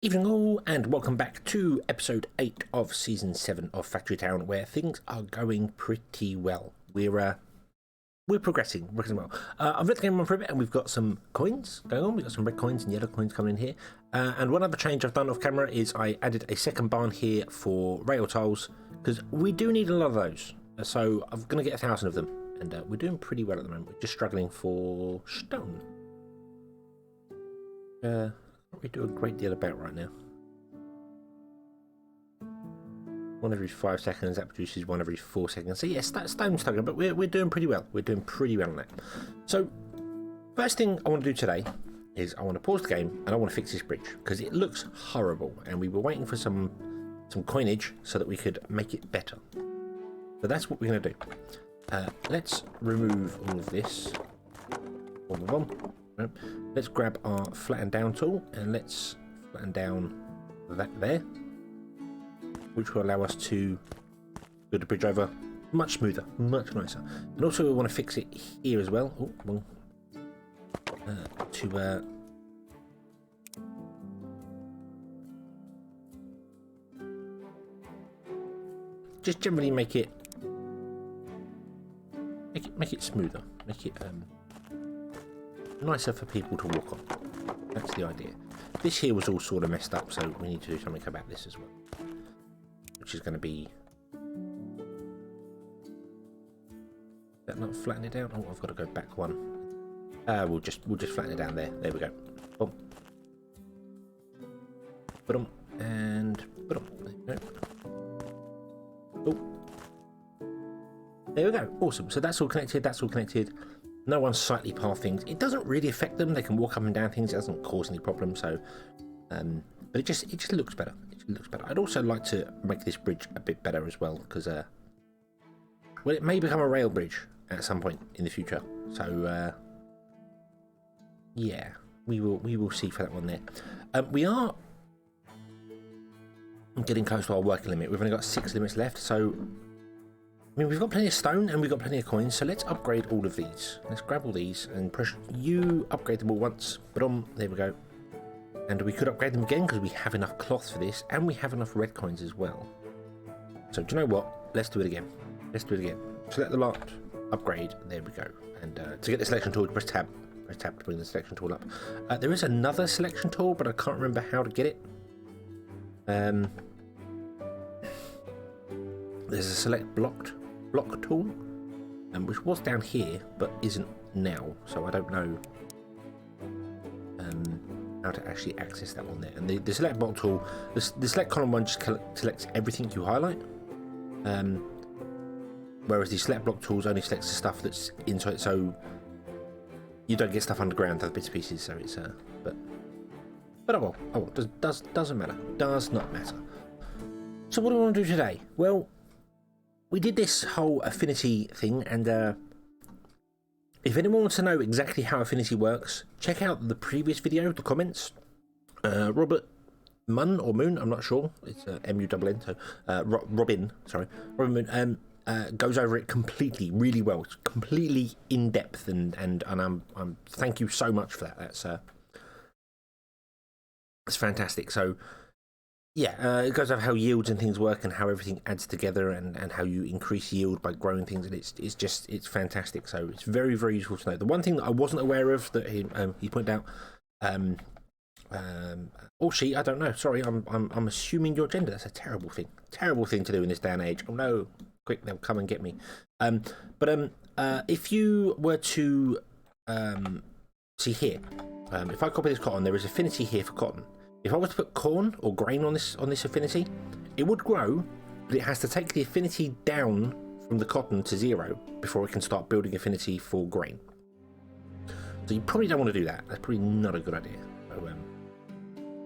Evening all, and welcome back to episode 8 of season 7 of Factory Town, where things are going pretty well. We're progressing well. I've let the game run for a bit, and we've got some coins going on. We've got some red coins and yellow coins coming in here. And one other change I've done off camera is I added a second barn here for rail tiles, because we do need a lot of those. So I'm going to get 1,000 of them, and we're doing pretty well at the moment. We're just struggling for stone. What we do a great deal about right now. One every 5 seconds, that produces one every 4 seconds. So yes, that's stone's struggling, but we're doing pretty well. We're doing pretty well on that. So first thing I want to do today is I want to pause the game and I want to fix this bridge because it looks horrible, and we were waiting for some coinage so that we could make it better. So that's what we're going to do. Let's remove all of this. Let's grab our flatten down tool and let's flatten down that there, which will allow us to build the bridge over much smoother, much nicer. And also we want to fix it here as well. Oh, well, just generally make it smoother, make it nicer for people to walk on. That's the idea. This here was all sort of messed up, so we need to do something about this as well, which is going to be... Is that not flatten it down? Oh, I've got to go back one. We'll just flatten it down there. There we go. Boom. Boom. And boom. There we go. Oh. There we go. Awesome. So that's all connected. That's all connected. No one's slightly past things. It doesn't really affect them. They can walk up and down things. It doesn't cause any problems. So, but it just looks better. It looks better. I'd also like to make this bridge a bit better as well, because well, it may become a rail bridge at some point in the future. So, yeah, we will see for that one there. We are getting close to our working limit. We've only got 6 limits left. So, I mean, we've got plenty of stone and we've got plenty of coins, so let's upgrade all of these. Let's grab all these and push you, upgrade them all once. Boom, there we go. And we could upgrade them again because we have enough cloth for this, and we have enough red coins as well. So do you know what? Let's do it again. Let's do it again. Select the lot, upgrade, there we go. And to get the selection tool, press tab. Press tab to bring the selection tool up. There is another selection tool, but I can't remember how to get it. There's a select block tool, which was down here but isn't now, so I don't know how to actually access that one there. And the select block tool, the select column one just selects everything you highlight, whereas the select block tools only selects the stuff that's inside, so you don't get stuff underground, other bits and pieces. So it's but oh well, doesn't matter, does not matter. So what do we want to do today? Well, we did this whole Affinity thing, and if anyone wants to know exactly how Affinity works, check out the previous video, the comments. Robert Munn, or Moon, I'm not sure, it's M-U-N-N, so Robin Moon, goes over it completely, really well. It's completely in depth, and I'm thank you so much for that. That's fantastic. So yeah, it goes over how yields and things work and how everything adds together, and how you increase yield by growing things, and it's fantastic. So it's very, very useful to know. The one thing that I wasn't aware of that he pointed out, or she, I don't know. Sorry, I'm assuming your gender. That's a terrible thing to do in this day and age. Oh no, quick, they'll come and get me. But if you were to see here, if I copy this cotton, there is affinity here for cotton. If I was to put corn or grain on this affinity, it would grow, but it has to take the affinity down from the cotton to 0 before it can start building affinity for grain. So you probably don't want to do that. That's probably not a good idea.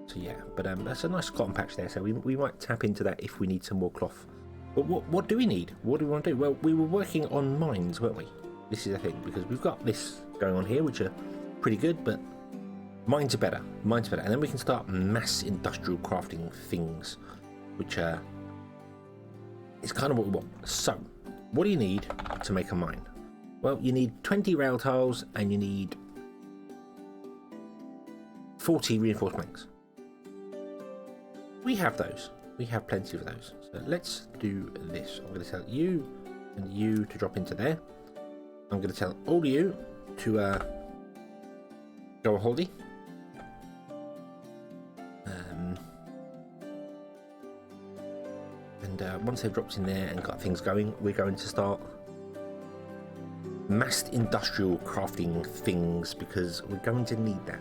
So yeah, but that's a nice cotton patch there. So we might tap into that if we need some more cloth. But what do we need? What do we want to do? Well, we were working on mines, weren't we? This is the thing, because we've got this going on here, which are pretty good, but mines are better. And then we can start mass industrial crafting things, which is kind of what we want. So, what do you need to make a mine? Well, you need 20 rail tiles and you need 40 reinforced planks. We have those. We have plenty of those. So let's do this. I'm going to tell you and you to drop into there. I'm going to tell all of you to go a holiday. And once they've dropped in there and got things going, we're going to start massed industrial crafting things because we're going to need that.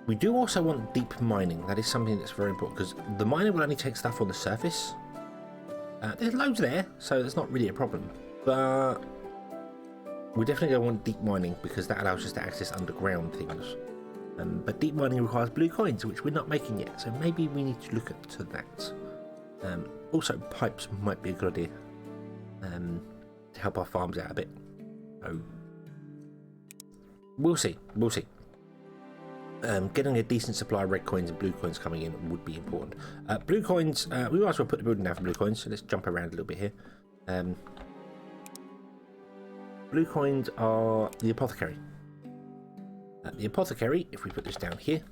We do also want deep mining. That is something that's very important because the miner will only take stuff on the surface. There's loads there, so that's not really a problem. But we're definitely going to want deep mining because that allows us to access underground things. But deep mining requires blue coins, which we're not making yet. So maybe we need to look to that. Also, pipes might be a good idea to help our farms out a bit. So we'll see. We'll see. Getting a decent supply of red coins and blue coins coming in would be important. Blue coins, we might as well put the building down for blue coins, so let's jump around a little bit here. Blue coins are the apothecary. The apothecary, if we put this down here,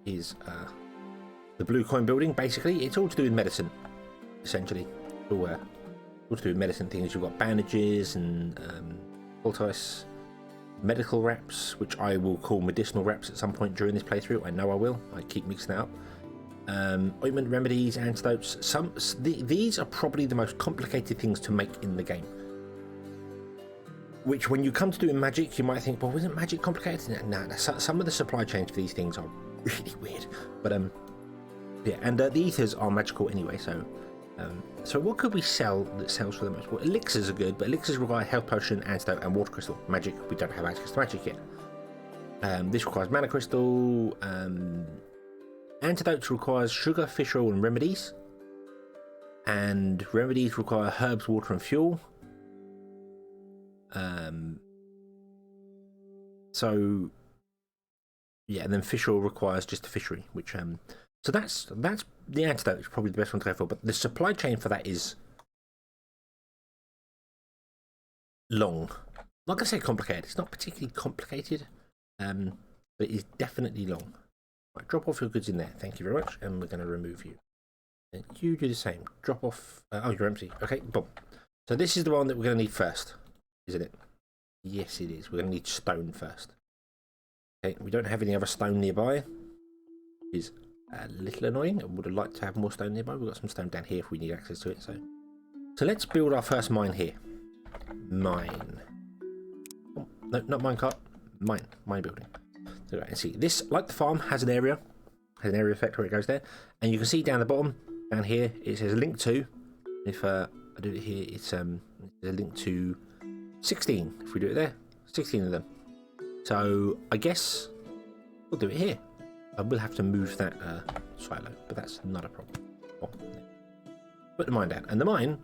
is the blue coin building. Basically, it's all to do with medicine, essentially. All to do with medicine things. You've got bandages and poultice. Medical wraps, which I will call medicinal wraps at some point during this playthrough. I know I will. I keep mixing that up. Ointment, remedies, antidotes. These are probably the most complicated things to make in the game. Which, when you come to doing magic, you might think, well, isn't magic complicated? Nah, some of the supply chains for these things are really weird. But yeah, and the ethers are magical anyway. So what could we sell that sells for the most? Well, elixirs are good, but elixirs require health potion, antidote, and water crystal. Magic, we don't have access to magic yet. This requires mana crystal. Antidotes requires sugar, fish oil, and remedies. And remedies require herbs, water, and fuel. So yeah, and then fish oil requires just a fishery, which so that's the antidote is probably the best one to go for, but the supply chain for that is long. I'm not gonna say complicated. It's not particularly complicated, but it is definitely long. Right, drop off your goods in there. Thank you very much, and we're gonna remove you. And you do the same. Drop off. Oh, you're empty. Okay, boom. So this is the one that we're gonna need first, isn't it? Yes, it is. We're gonna need stone first. Okay, we don't have any other stone nearby. Which is a little annoying. I would have liked to have more stone nearby. We've got some stone down here if we need access to it. So let's build our first mine here. Mine. Oh, no, not minecart. Mine building. So right, let's see. This, like the farm, has an area effect where it goes there, and you can see down the bottom, down here, it says link to. If I do it here, it's a link to 16. If we do it there, 16 of them. So I guess we'll do it here. I will have to move that silo, but that's not a problem. Oh, put the mine down, and the mine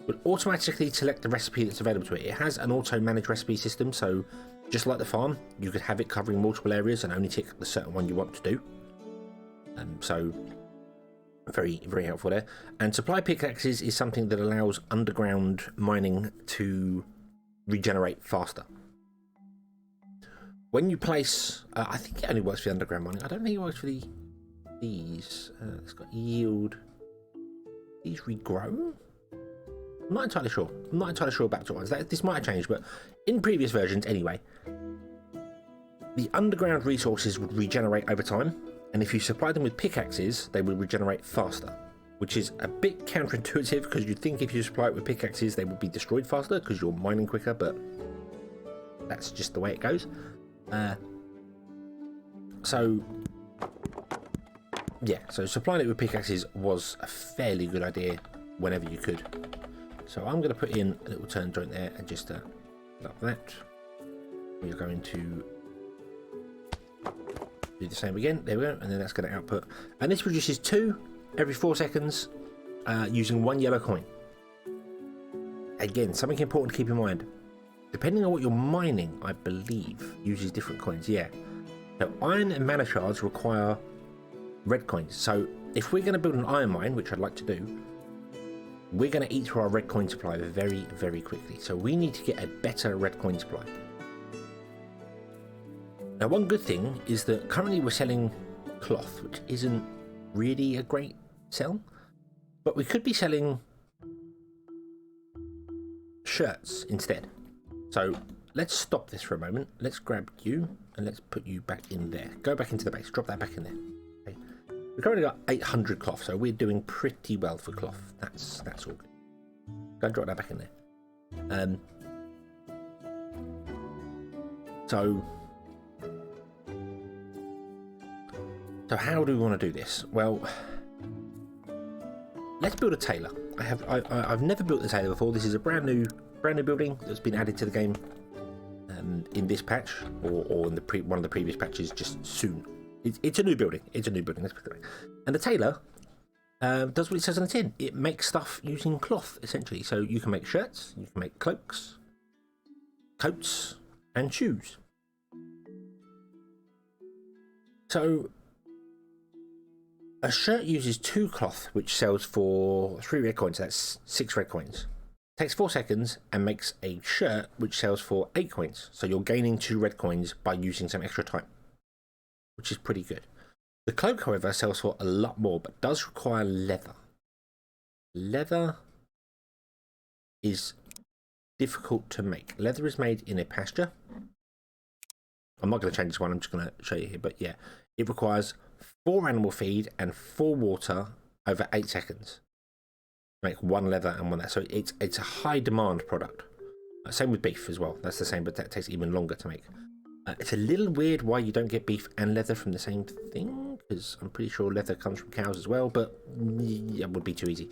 will automatically select the recipe that's available to it. It has an auto-managed recipe system, so just like the farm, you could have it covering multiple areas and only tick the certain one you want to do. So very, very helpful there. And supply pickaxes is something that allows underground mining to regenerate faster. When you place, I think it only works for the underground mining. I don't think it works for these. It's got yield. These regrow? I'm not entirely sure. I'm not entirely sure about the ones. This might have changed, but in previous versions anyway, the underground resources would regenerate over time, and if you supply them with pickaxes, they would regenerate faster, which is a bit counterintuitive because you'd think if you supply it with pickaxes, they would be destroyed faster because you're mining quicker, but that's just the way it goes. So yeah, so supplying it with pickaxes was a fairly good idea whenever you could. So I'm going to put in a little turn joint there and just like that. We're going to do the same again. There we go, and then that's going to output. And this produces 2 every 4 seconds using 1 yellow coin. Again, something important to keep in mind. Depending on what you're mining, I believe, uses different coins. Yeah. So iron and mana shards require red coins. So if we're going to build an iron mine, which I'd like to do, we're going to eat through our red coin supply very, very quickly. So we need to get a better red coin supply. Now, one good thing is that currently we're selling cloth, which isn't really a great sell, but we could be selling shirts instead. So let's stop this for a moment. Let's grab you and let's put you back in there. Go back into the base. Drop that back in there. Okay. We've currently got 800 cloth, so we're doing pretty well for cloth. That's all good. Go and drop that back in there. So how do we want to do this? Well, let's build a tailor. I've never built the tailor before. This is a brand new building that's been added to the game in this patch, or in one of the previous patches just soon. It's a new building. It's a new building. Let's put it right. And the tailor does what it says on the tin. It makes stuff using cloth, essentially. So you can make shirts, you can make cloaks, coats, and shoes. So a shirt uses 2 cloth, which sells for 3 red coins. That's 6 red coins. Takes 4 seconds and makes a shirt which sells for 8 coins. So you're gaining 2 red coins by using some extra time, which is pretty good. The cloak, however, sells for a lot more, but does require leather. Leather is difficult to make. Leather is made in a pasture. I'm not going to change this one, I'm just going to show you here, but yeah, it requires 4 animal feed and 4 water over 8 seconds. Make 1 leather and 1 that. So it's a high demand product. Same with beef as well. That's the same, but that takes even longer to make. It's a little weird why you don't get beef and leather from the same thing, because I'm pretty sure leather comes from cows as well, but it would be too easy.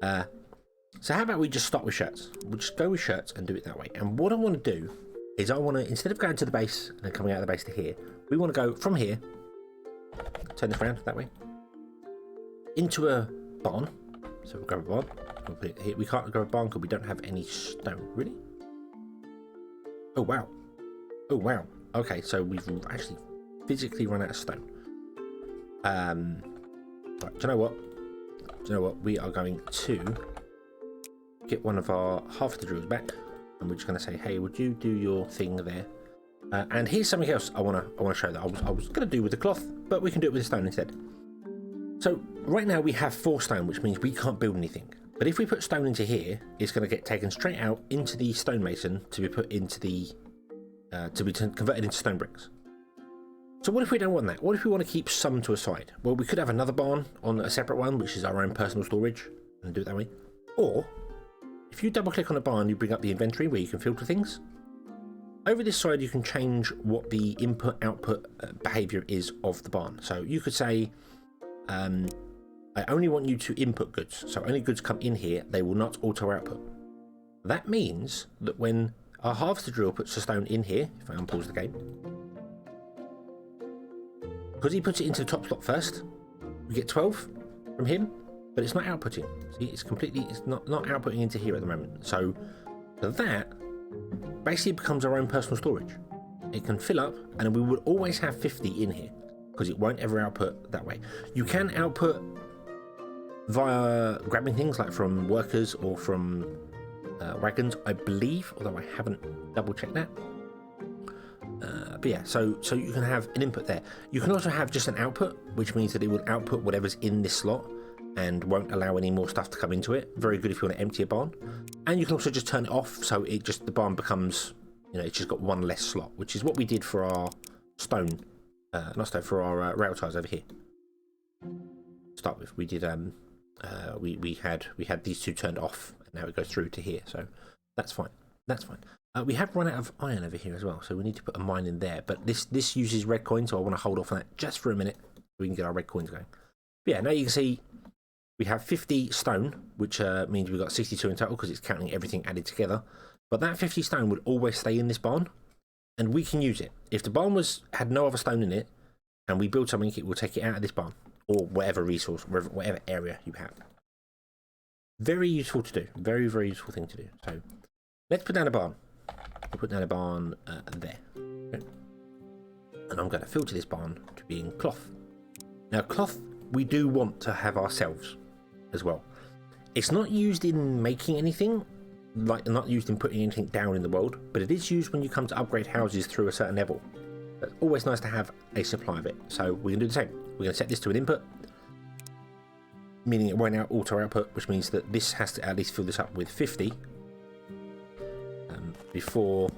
So how about we just start with shirts? We'll just go with shirts and do it that way. And what I want to do is I want to, instead of going to the base and then coming out of the base to here, we want to go from here, turn this around that way, into a barn. So we'll grab a barn. We'll put it here. We can't grab a barn because we don't have any stone. Really? Oh, wow. Oh, wow. Okay, so we've actually physically run out of stone. Right, do you know what? We are going to get one of our half of the drills back, and we're just going to say, hey, would you do your thing there? And here's something else I want to show that I was going to do with the cloth, but we can do it with the stone instead. So right now we have 4 stone, which means we can't build anything. But if we put stone into here, it's going to get taken straight out into the stonemason to be put into the to be converted into stone bricks. So what if we don't want that? What if we want to keep some to a side? Well, we could have another barn on a separate one, which is our own personal storage, and do it that way. Or if you double click on a barn, you bring up the inventory where you can filter things. Over this side, you can change what the input-output behavior is of the barn. So you could say, I only want you to input goods. So only goods come in here, they will not auto-output. That means that when our harvester drill puts a stone in here, if I unpause the game, because he puts it into the top slot first, we get 12 from him, but it's not outputting. See, it's not outputting into here at the moment. So that basically becomes our own personal storage. It can fill up, and we will always have 50 in here because it won't ever output that way. You can output via grabbing things like from workers or from wagons, I believe, although I haven't double checked that. But yeah, so you can have an input there. You can also have just an output, which means that it will output whatever's in this slot and won't allow any more stuff to come into it. Very good if you want to empty a barn. And you can also just turn it off, so the barn becomes, it's just got one less slot, which is what we did for our stone, for our rail ties over here. To start with, we did we had these 2 turned off, and now it goes through to here, so that's fine. That's fine. We have run out of iron over here as well, so we need to put a mine in there. But this uses red coins, so I want to hold off on that just for a minute so we can get our red coins going. But yeah, now you can see we have 50 stone, which means we've got 62 in total because it's counting everything added together. But that 50 stone would always stay in this barn, and we can use it. If the barn had no other stone in it, and we build something, it will take it out of this barn, or whatever resource, whatever area you have. Very useful to do. Very, very useful thing to do. So let's put down a barn. We'll put down a barn there. Okay. And I'm going to filter this barn to being cloth. Now, cloth we do want to have ourselves as well. It's not used in making anything, like not used in putting anything down in the world, but it is used when you come to upgrade houses through a certain level. It's always nice to have a supply of it. So we're going to do the same. We're going to set this to an input. meaning it won't auto output, which means that this has to at least fill this up with 50 before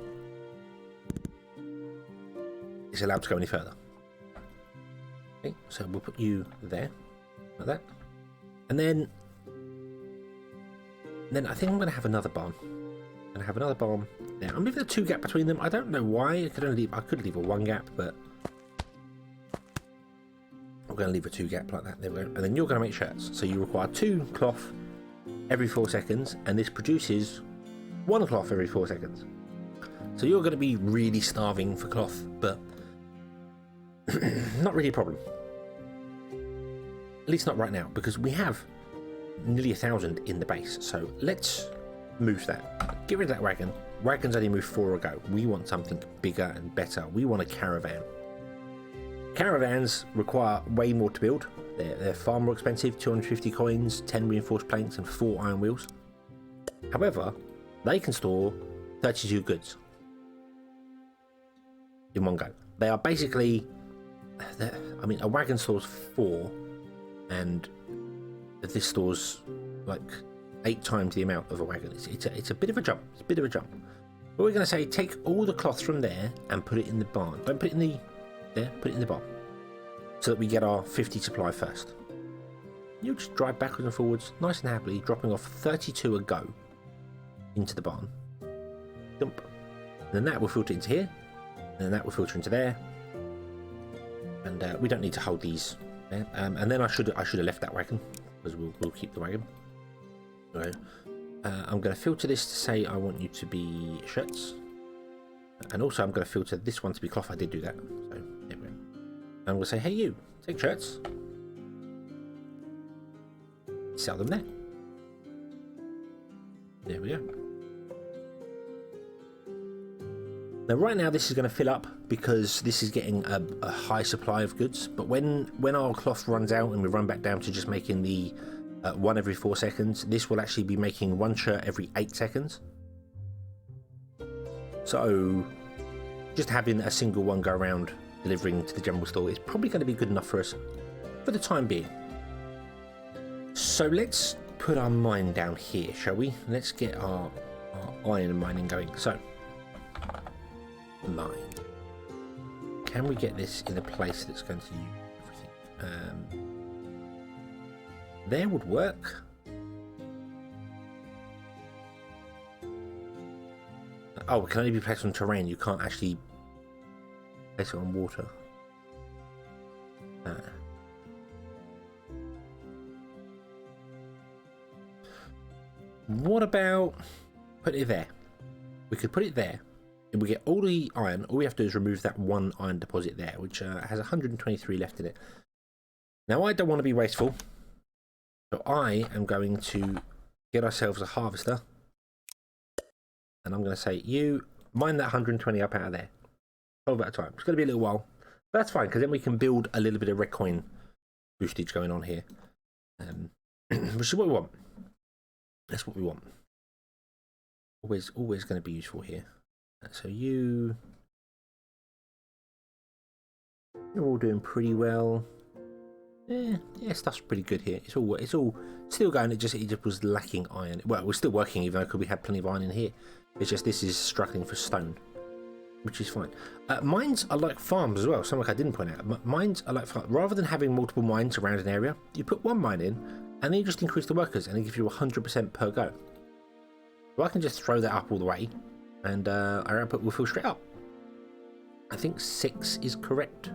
it's allowed to go any further. Okay, so we'll put you there, like that. And then I think I'm going to have another barn. I'm going to have another barn there. I'm leaving a 2 gap between them. I don't know why. I could leave a 1 gap, but I'm going to leave a 2 gap like that. There we go. And then you're going to make shirts. So you require 2 cloth every 4 seconds, and this produces 1 cloth every 4 seconds. So you're going to be really starving for cloth, but not really a problem. At least not right now, because we have nearly 1,000 in the base. So let's move that. Get rid of that wagon. Wagons only move 4 a go. We want something bigger and better. We want a caravan. Caravans require way more to build. They're far more expensive. 250 coins, 10 reinforced planks, and 4 iron wheels. However, they can store 32 goods in one go. They are basically, I mean, a wagon stores 4, and this stores like 8 times the amount of a wagon. It's a bit of a jump. It's a bit of a jump. But we're going to say take all the cloth from there and put it in the barn. Don't put it in the there. Put it in the barn, so that we get our 50 supply first. You just drive backwards and forwards, nice and happily, dropping off 32 a go into the barn. Dump. And then that will filter into here, and then that will filter into there. And we don't need to hold these there. And then I should have left that wagon, because we'll keep the wagon. So, I'm going to filter this to say I want you to be shirts, and also I'm going to filter this one to be cloth. I did do that. So there we go. And we'll say, hey, you take shirts, sell them there. There we go. Now, right now, this is going to fill up because this is getting a high supply of goods. But when our cloth runs out and we run back down to just making the 1 every 4 seconds, this will actually be making 1 shirt every 8 seconds. So, just having a single one go around delivering to the general store is probably going to be good enough for us for the time being. So let's put our mine down here, shall we? Let's get our iron mining going. So, mine. Can we get this in a place that's going to use everything? There would work. Oh, it can only be placed on terrain. You can't actually place it on water. What about put it there? We could put it there. If we get all the iron, all we have to do is remove that 1 iron deposit there, which has 123 left in it. Now, I don't want to be wasteful, so I am going to get ourselves a harvester, and I'm going to say, you mine that 120 up out of there. 12 at a time. It's going to be a little while, but that's fine, because then we can build a little bit of red coin boostage going on here, which is what we want. That's what we want. Always going to be useful here. So you're all doing pretty well. Yeah, stuff's pretty good here. It's all still going. It just was lacking iron. Well, we're still working, even though we had plenty of iron in here. It's just this is struggling for stone, which is fine. Mines are like farms as well. Something I didn't point out. Mines are like farms. Rather than having multiple mines around an area, you put 1 mine in, and then you just increase the workers, and it gives you 100% per go. So I can just throw that up all the way, and our output will fill straight up. I think 6 is correct, if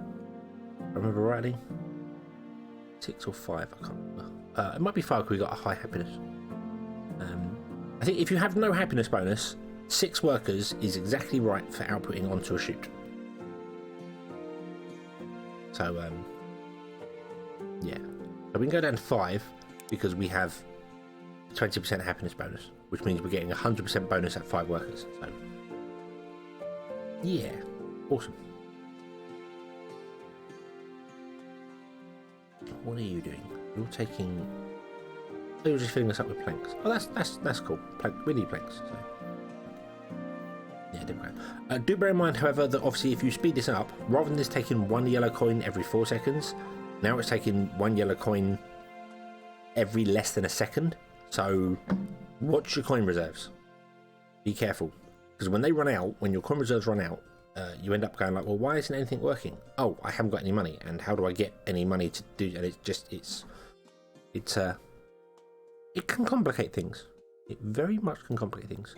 I remember rightly. 6 or 5, I can't remember. It might be 5 because we got a high happiness. I think if you have no happiness bonus, 6 workers is exactly right for outputting onto a chute. So, yeah. So we can go down to 5 because we have 20% happiness bonus, which means we're getting 100% bonus at 5 workers. So, yeah, awesome. What are you doing? You're taking. Oh, you're just filling us up with planks. Oh, that's cool. We need planks. So. Yeah, there we go. Do bear in mind, however, that obviously if you speed this up, rather than this taking 1 yellow coin every 4 seconds, now it's taking 1 yellow coin every less than a second. So watch your coin reserves. Be careful, because when they run out, when your coin reserves run out, you end up going like, well, why isn't anything working? Oh, I haven't got any money, and how do I get any money to do? And it can complicate things. It very much can complicate things.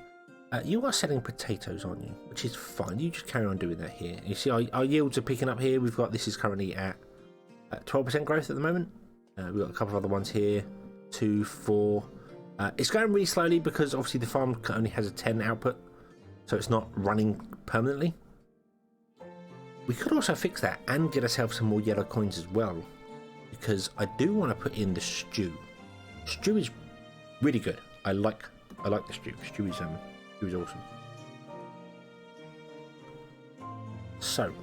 You are selling potatoes, aren't you? Which is fine. You just carry on doing that here. You see, our yields are picking up here. We've got, this is currently at 12% growth at the moment. We've got a couple of other ones here, 2, 4. It's going really slowly because obviously the farm only has a 10 output, so it's not running permanently. We could also fix that and get ourselves some more yellow coins as well, because I do want to put in the stew. Stew is really good. I like the stew. Stew is awesome. So,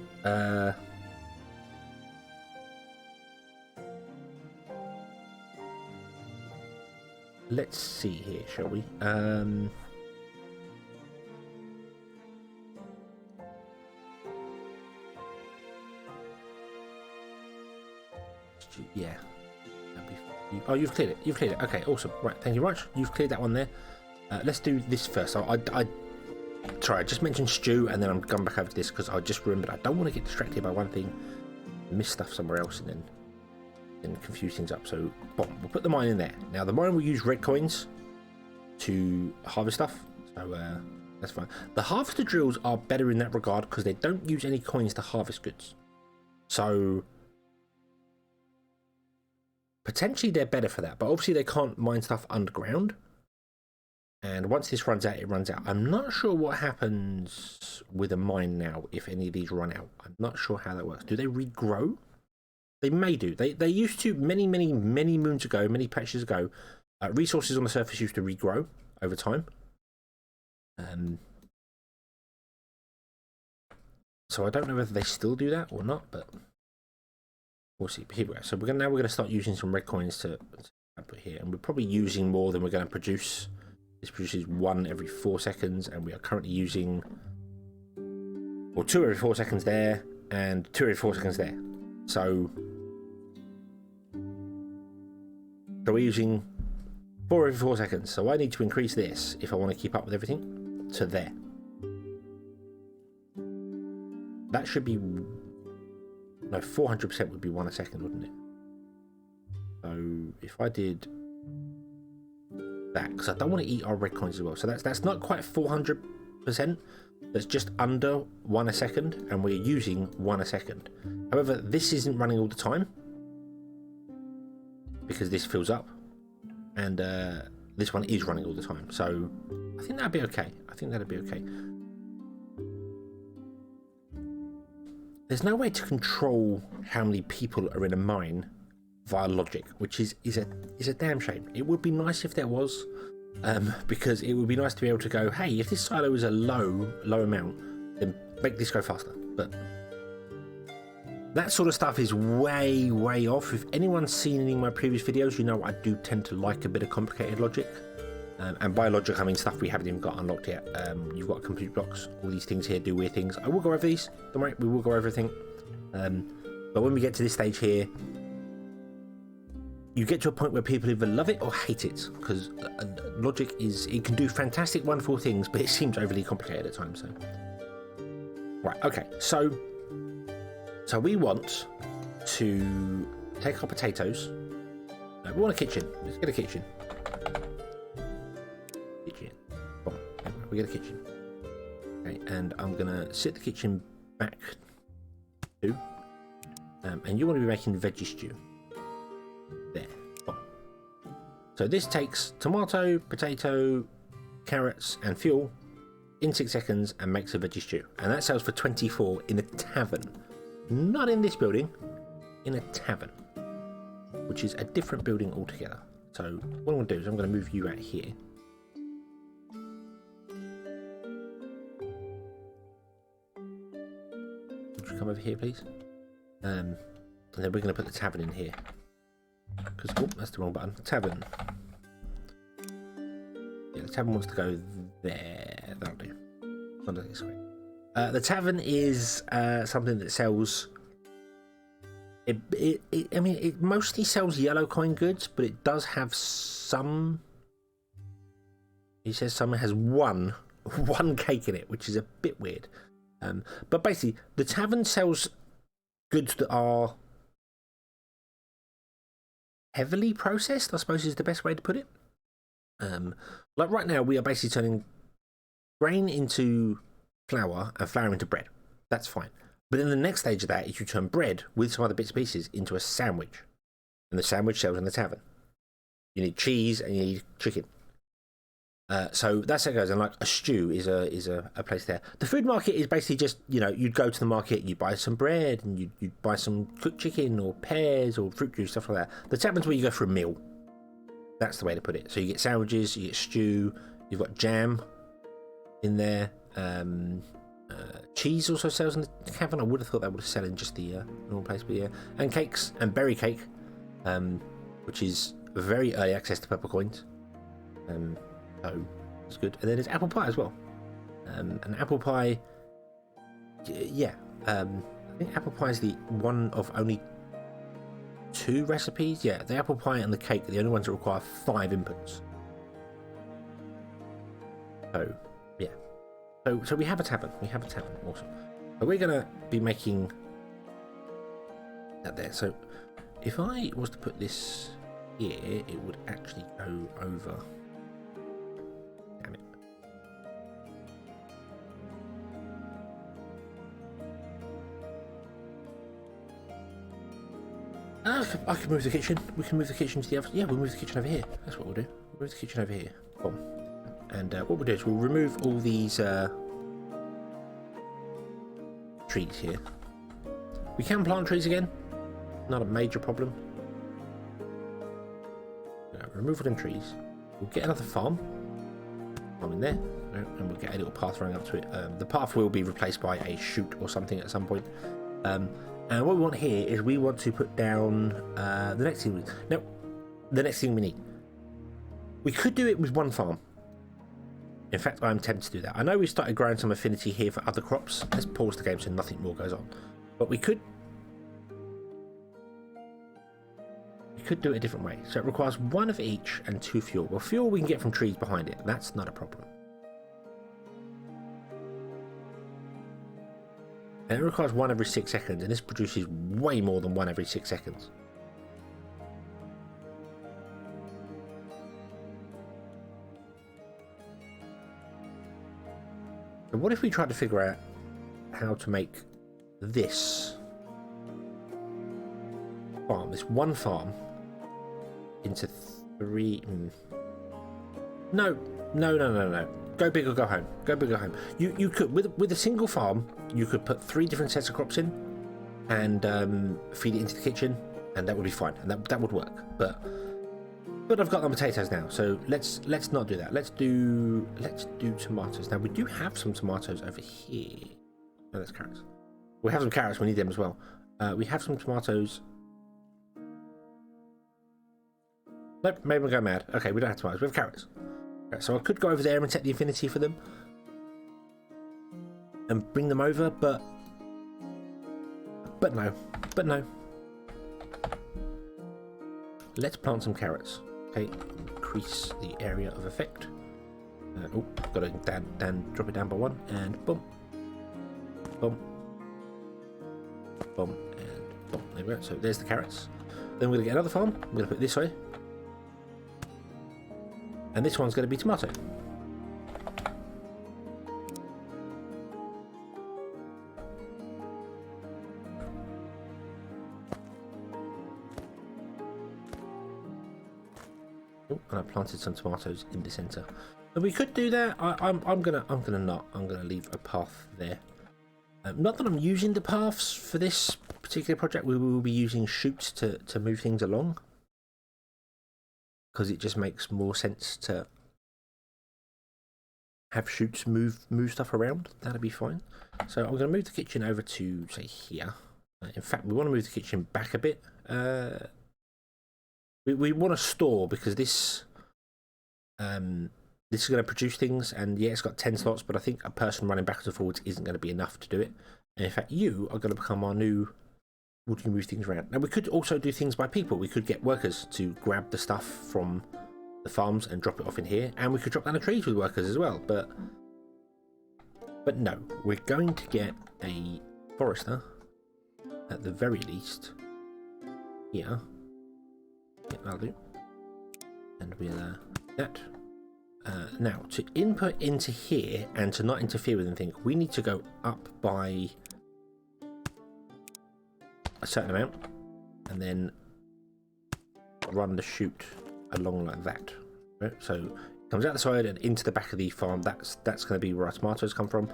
let's see here, shall we? Yeah. Oh, you've cleared it. You've cleared it. Okay, awesome. Right, thank you very much. You've cleared that one there. Let's do this first. Sorry, I just mentioned stew, and then I'm going back over to this because I just remembered I don't want to get distracted by one thing, miss stuff somewhere else, and then confuse things up. So, boom, we'll put the mine in there. Now, the mine will use red coins to harvest stuff, so that's fine. The harvester drills are better in that regard because they don't use any coins to harvest goods. So potentially they're better for that, but obviously they can't mine stuff underground. And once this runs out, it runs out. I'm not sure what happens with a mine now if any of these run out. I'm not sure how that works. Do they regrow? They may do. They used to many moons ago, many patches ago. Resources on the surface used to regrow over time. So I don't know whether they still do that or not, but we'll see. Here we go. So now we're going to start using some red coins to put here, and we're probably using more than we're going to produce. This produces 1 every 4 seconds, and we are currently using, well, 2 every 4 seconds there, and 2 every 4 seconds there. So we're using 4 every 4 seconds. So I need to increase this if I want to keep up with everything to there. That should be, no, 400% would be 1 a second, wouldn't it? So if I did that, because I don't want to eat our red coins as well. So that's not quite 400%. That's just under 1 a second, and we're using 1 a second. However, this isn't running all the time because this fills up, and this one is running all the time. So I think that'd be okay. There's no way to control how many people are in a mine via logic, which is a damn shame. It would be nice if there was, because it would be nice to be able to go, hey, if this silo is a low amount, then make this go faster. But that sort of stuff is way off. If anyone's seen any of my previous videos, you know I do tend to like a bit of complicated logic. And by logic, I mean stuff we haven't even got unlocked yet. You've got compute blocks. All these things here do weird things. I will go over these. Don't worry, we will go over everything. But when we get to this stage here, you get to a point where people either love it or hate it, because logic it can do fantastic, wonderful things, but it seems overly complicated at times. So, right, okay. So we want to take our potatoes. No, we want a kitchen. Let's get a kitchen. We get a kitchen. Okay, and I'm gonna sit the kitchen back to, and you want to be making veggie stew. There. Oh. So this takes tomato, potato, carrots, and fuel in 6 seconds and makes a veggie stew. And that sells for 24 in a tavern. Not in this building, in a tavern, which is a different building altogether. So what I'm going to do is I'm going to move you out here. Would you come over here, please? And then we're going to put the tavern in here. Because, oh, that's the wrong button. Tavern. Yeah, the tavern wants to go there. That'll do. Not this way. The tavern is something that sells I mean, it mostly sells yellow coin goods, but it does have some. He says some has one cake in it, which is a bit weird. But basically, the tavern sells goods that are heavily processed, I suppose is the best way to put it. Like right now, we are basically turning grain into flour and flour into bread. That's fine. But then the next stage of that is you turn bread with some other bits and pieces into a sandwich. And the sandwich sells in the tavern. You need cheese and you need chicken. So that's how it goes. And like a stew is a place there. The food market is basically just, you know, you'd go to the market, you buy some bread and you'd buy some cooked chicken or pears or fruit juice, stuff like that. The tavern's where you go for a meal. That's the way to put it. So you get sandwiches, you get stew, you've got jam in there. Cheese also sells in the tavern. I would have thought that would have sell in just the normal place, but yeah. And cakes and berry cake, which is very early access to purple coins. So it's good. And then there's apple pie as well. And apple pie, yeah. I think apple pie is the one of only 2 recipes. Yeah, the apple pie and the cake are the only ones that require 5 inputs. So yeah. So we have a tavern. We have a tavern. Awesome. So we're gonna be making that there. So if I was to put this here, it would actually go over. Damn it. I can move the kitchen. We can move the kitchen to the other. Yeah, we'll move the kitchen over here. That's what we'll do. We'll move the kitchen over here. Boom. And what we'll do is we'll remove all these trees here. We can plant trees again. Not a major problem. Remove all them trees. We'll get another farm. Farm in there. And we'll get a little path running up to it. The path will be replaced by a chute or something at some point. And what we want here is we want to put down the next thing. The next thing we need. We could do it with one farm. In fact, I'm tempted to do that. I know we started growing some affinity here for other crops. Let's pause the game so nothing more goes on. But we could do it a different way. So it requires 1 of each and 2 fuel. Well, fuel we can get from trees behind it. That's not a problem. And it requires 1 every 6 seconds, and this produces way more than 1 every 6 seconds. So what if we tried to figure out how to make this farm, this one farm, into 3... No. Go big or go home. Go big or go home. You could, with a single farm, you could put 3 different sets of crops in and feed it into the kitchen, and that would be fine, and that would work. But I've got the potatoes now, so let's not do that. Let's do tomatoes. Now we do have some tomatoes over here. No, that's carrots. We have some carrots. We need them as well. We have some tomatoes. Nope, maybe we'll go mad. Okay, we don't have tomatoes. We have carrots. So I could go over there and set the affinity for them and bring them over, but no. Let's plant some carrots. Okay, increase the area of effect. Oh, got to drop it down by 1, and boom, boom, boom, and boom. There we go. So there's the carrots. Then we're gonna get another farm. We're gonna put it this way, and this one's gonna be tomato. And I planted some tomatoes in the centre. And we could do that. I'm gonna leave a path there. Not that I'm using the paths for this particular project. We will be using chutes to move things along, because it just makes more sense to have chutes move stuff around. That'll be fine. So I'm going to move the kitchen over to, say, here. In fact, we want to move the kitchen back a bit. We want to store, because this is going to produce things, and yeah, it's got 10 slots, but I think a person running backwards and forwards isn't going to be enough to do it. And in fact, you are going to become our new would you move things around? Now we could also do things by people. We could get workers to grab the stuff from the farms and drop it off in here, and we could drop down the trees with workers as well. But no, we're going to get a forester at the very least. Yeah, that'll do. And we'll that. Now, to input into here and to not interfere with anything, we need to go up by a certain amount and then run the chute along like that. Right? So it comes out the side and into the back of the farm. That's going to be where our tomatoes come from.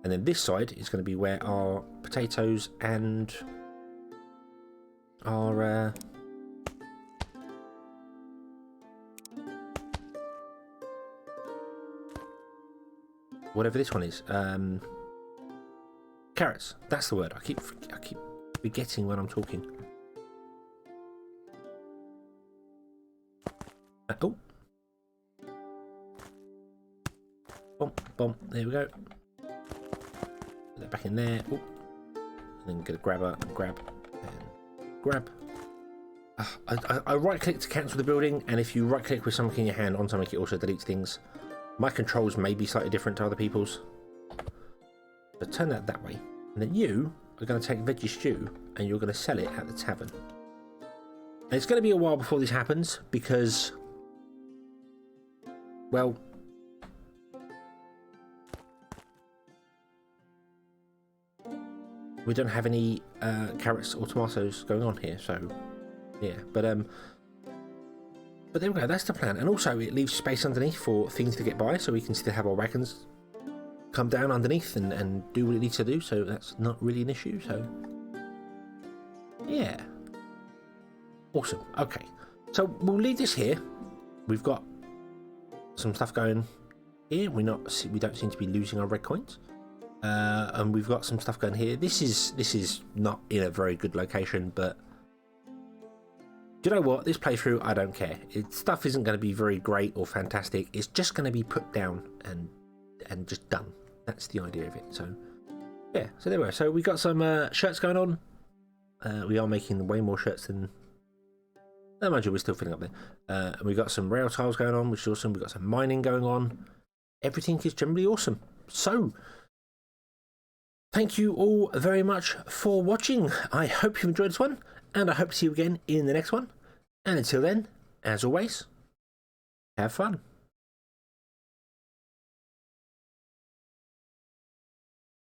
And then this side is going to be where our potatoes and our whatever this one is, carrots. That's the word. I keep forgetting when I'm talking. Oh, boom. There we go. Put that back in there. Oh, and then get a grabber and grab and grab. I right click to cancel the building, and if you right click with something in your hand on something, it also deletes things. My controls may be slightly different to other people's. But turn that way. And then you are going to take veggie stew and you're going to sell it at the tavern. And it's going to be a while before this happens because, well, we don't have any carrots or tomatoes going on here, so yeah. But there we go, that's the plan. And also it leaves space underneath for things to get by, so we can still have our wagons come down underneath and do what it needs to do, so that's not really an issue. So yeah, awesome. Okay, so we'll leave this here. We've got some stuff going here. We don't seem to be losing our red coins, and we've got some stuff going here. This is not in a very good location, but do you know what? This playthrough, I don't care. Stuff isn't going to be very great or fantastic. It's just going to be put down and just done. That's the idea of it. So yeah, so there we go. So we got some shirts going on. We are making way more shirts than. No, mind you, we're still filling up there. And we got some rail tiles going on, which is awesome. We got some mining going on. Everything is generally awesome. So thank you all very much for watching. I hope you enjoyed this one, and I hope to see you again in the next one. And until then, as always, have fun.